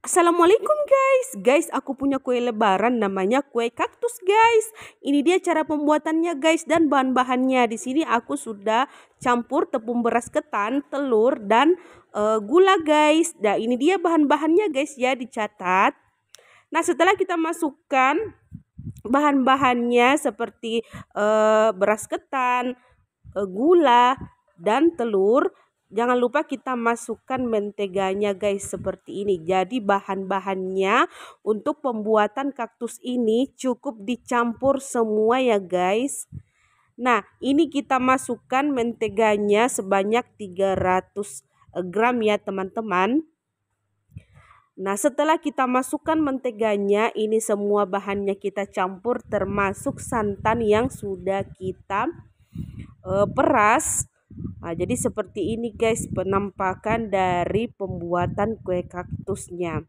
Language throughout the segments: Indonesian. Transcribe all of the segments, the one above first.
Assalamualaikum guys. Guys, aku punya kue lebaran namanya kue kaktus guys. Ini dia cara pembuatannya guys dan bahan-bahannya. Di sini aku sudah campur tepung beras ketan, telur dan gula guys. Nah, ini dia bahan-bahannya guys ya, dicatat. Nah, setelah kita masukkan bahan-bahannya seperti beras ketan, gula dan telur. Jangan lupa kita masukkan menteganya guys seperti ini. Jadi bahan-bahannya untuk pembuatan kaktus ini cukup dicampur semua ya guys. Nah, ini kita masukkan menteganya sebanyak 300 gram ya teman-teman. Nah, setelah kita masukkan menteganya, ini semua bahannya kita campur termasuk santan yang sudah kita peras. Nah, jadi seperti ini guys penampakan dari pembuatan kue kaktusnya.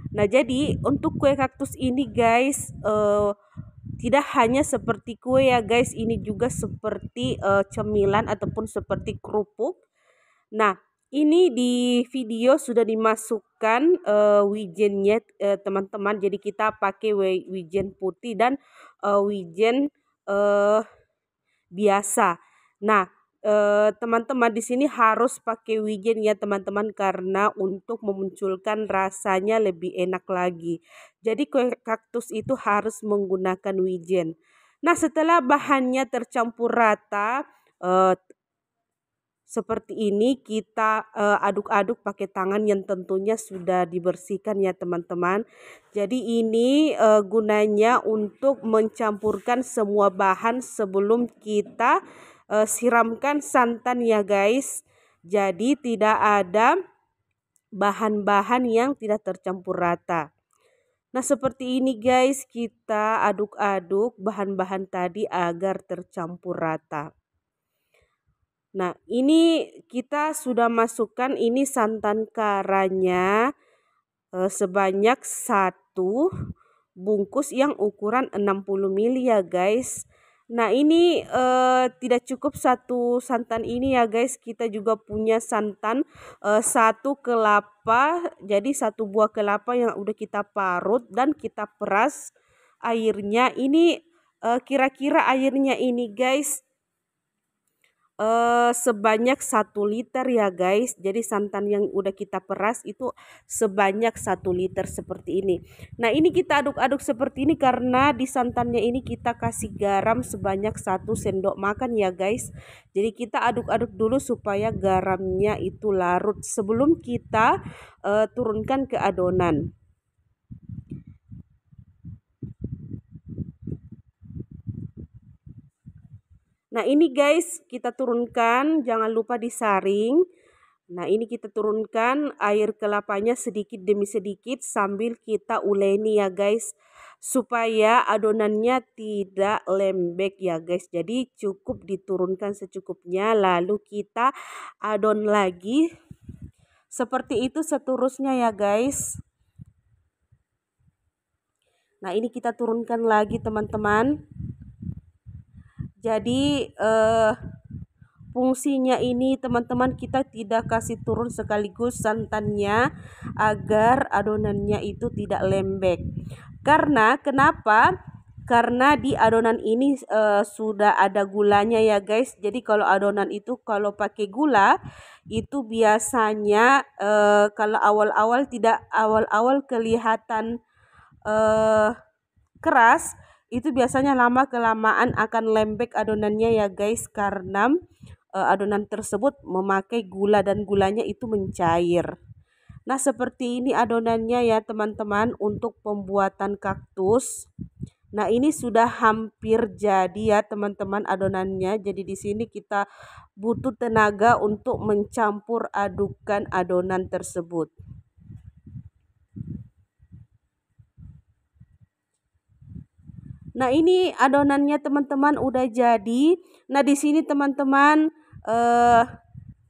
Nah, jadi untuk kue kaktus ini guys tidak hanya seperti kue ya guys, ini juga seperti cemilan ataupun seperti kerupuk. Nah, ini di video sudah dimasukkan wijennya teman-teman. Jadi kita pakai wijen putih dan wijen biasa. Nah, teman-teman di sini harus pakai wijen ya teman-teman karena untuk memunculkan rasanya lebih enak lagi. Jadi kue kaktus itu harus menggunakan wijen. Nah, setelah bahannya tercampur rata seperti ini kita aduk-aduk pakai tangan yang tentunya sudah dibersihkan ya teman-teman. Jadi ini gunanya untuk mencampurkan semua bahan sebelum kita siramkan santan ya guys. Jadi tidak ada bahan-bahan yang tidak tercampur rata. Nah, seperti ini guys, kita aduk-aduk bahan-bahan tadi agar tercampur rata. Nah, ini kita sudah masukkan ini santan karanya sebanyak 1 bungkus yang ukuran 60 ml ya guys. Nah, ini tidak cukup satu santan ini ya guys, kita juga punya santan 1 kelapa. Jadi 1 buah kelapa yang udah kita parut dan kita peras airnya. Ini kira-kira airnya ini guys sebanyak 1 liter ya guys. Jadi santan yang udah kita peras itu sebanyak 1 liter seperti ini. Nah, ini kita aduk-aduk seperti ini karena di santannya ini kita kasih garam sebanyak 1 sendok makan ya guys. Jadi kita aduk-aduk dulu supaya garamnya itu larut sebelum kita turunkan ke adonan. Nah, ini guys kita turunkan, jangan lupa disaring. Nah, ini kita turunkan air kelapanya sedikit demi sedikit sambil kita uleni ya guys, supaya adonannya tidak lembek ya guys. Jadi cukup diturunkan secukupnya lalu kita adon lagi. Seperti itu seterusnya ya guys. Nah, ini kita turunkan lagi teman-teman. Jadi fungsinya ini teman-teman kita tidak kasih turun sekaligus santannya agar adonannya itu tidak lembek. Karena kenapa? Karena di adonan ini sudah ada gulanya ya guys. Jadi kalau adonan itu kalau pakai gula itu biasanya kalau awal-awal kelihatan keras, itu biasanya lama kelamaan akan lembek adonannya ya guys karena adonan tersebut memakai gula dan gulanya itu mencair. Nah, seperti ini adonannya ya teman-teman untuk pembuatan kaktus. Nah, ini sudah hampir jadi ya teman-teman adonannya. Jadi di sini kita butuh tenaga untuk mencampur adukan adonan tersebut. Nah, ini adonannya teman-teman udah jadi. Nah, di sini teman-teman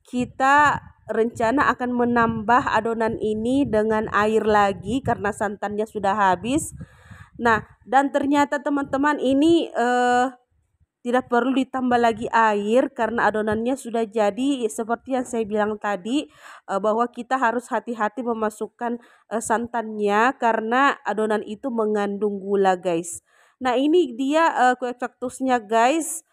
kita rencana akan menambah adonan ini dengan air lagi karena santannya sudah habis. Nah, dan ternyata teman-teman ini Tidak perlu ditambah lagi air karena adonannya sudah jadi. Seperti yang saya bilang tadi, bahwa kita harus hati-hati memasukkan santannya karena adonan itu mengandung gula guys. Nah ini dia kue kaktusnya guys.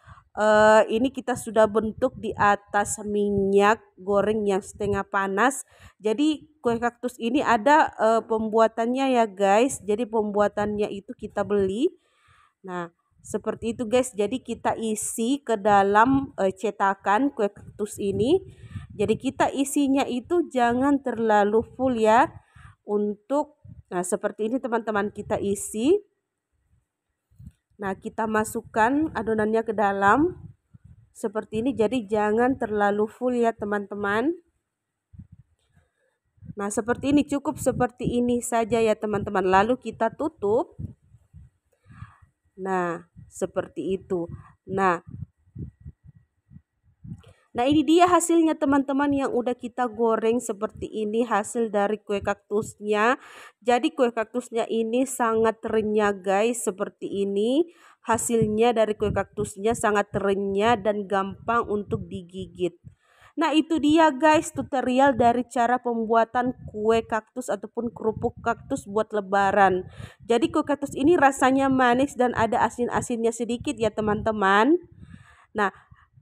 Ini kita sudah bentuk di atas minyak goreng yang setengah panas. Jadi kue kaktus ini ada pembuatannya ya guys. Jadi pembuatannya itu kita beli. Nah seperti itu guys. Jadi kita isi ke dalam cetakan kue kaktus ini. Jadi kita isinya itu jangan terlalu full ya. Nah seperti ini teman-teman kita isi. Nah kita masukkan adonannya ke dalam. Seperti ini, jadi jangan terlalu full ya teman-teman. Nah seperti ini, cukup seperti ini saja ya teman-teman. Lalu kita tutup. Nah seperti itu. Nah ini dia hasilnya teman-teman yang udah kita goreng seperti ini, hasil dari kue kaktusnya. Jadi kue kaktusnya ini sangat renyah guys, seperti ini. Hasilnya dari kue kaktusnya sangat renyah dan gampang untuk digigit. Nah itu dia guys tutorial dari cara pembuatan kue kaktus ataupun kerupuk kaktus buat lebaran. Jadi kue kaktus ini rasanya manis dan ada asin-asinnya sedikit ya teman-teman. Nah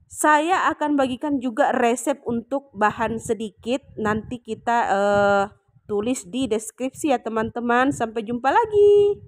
saya akan bagikan juga resep untuk bahan sedikit. Nanti kita tulis di deskripsi ya teman-teman. Sampai jumpa lagi.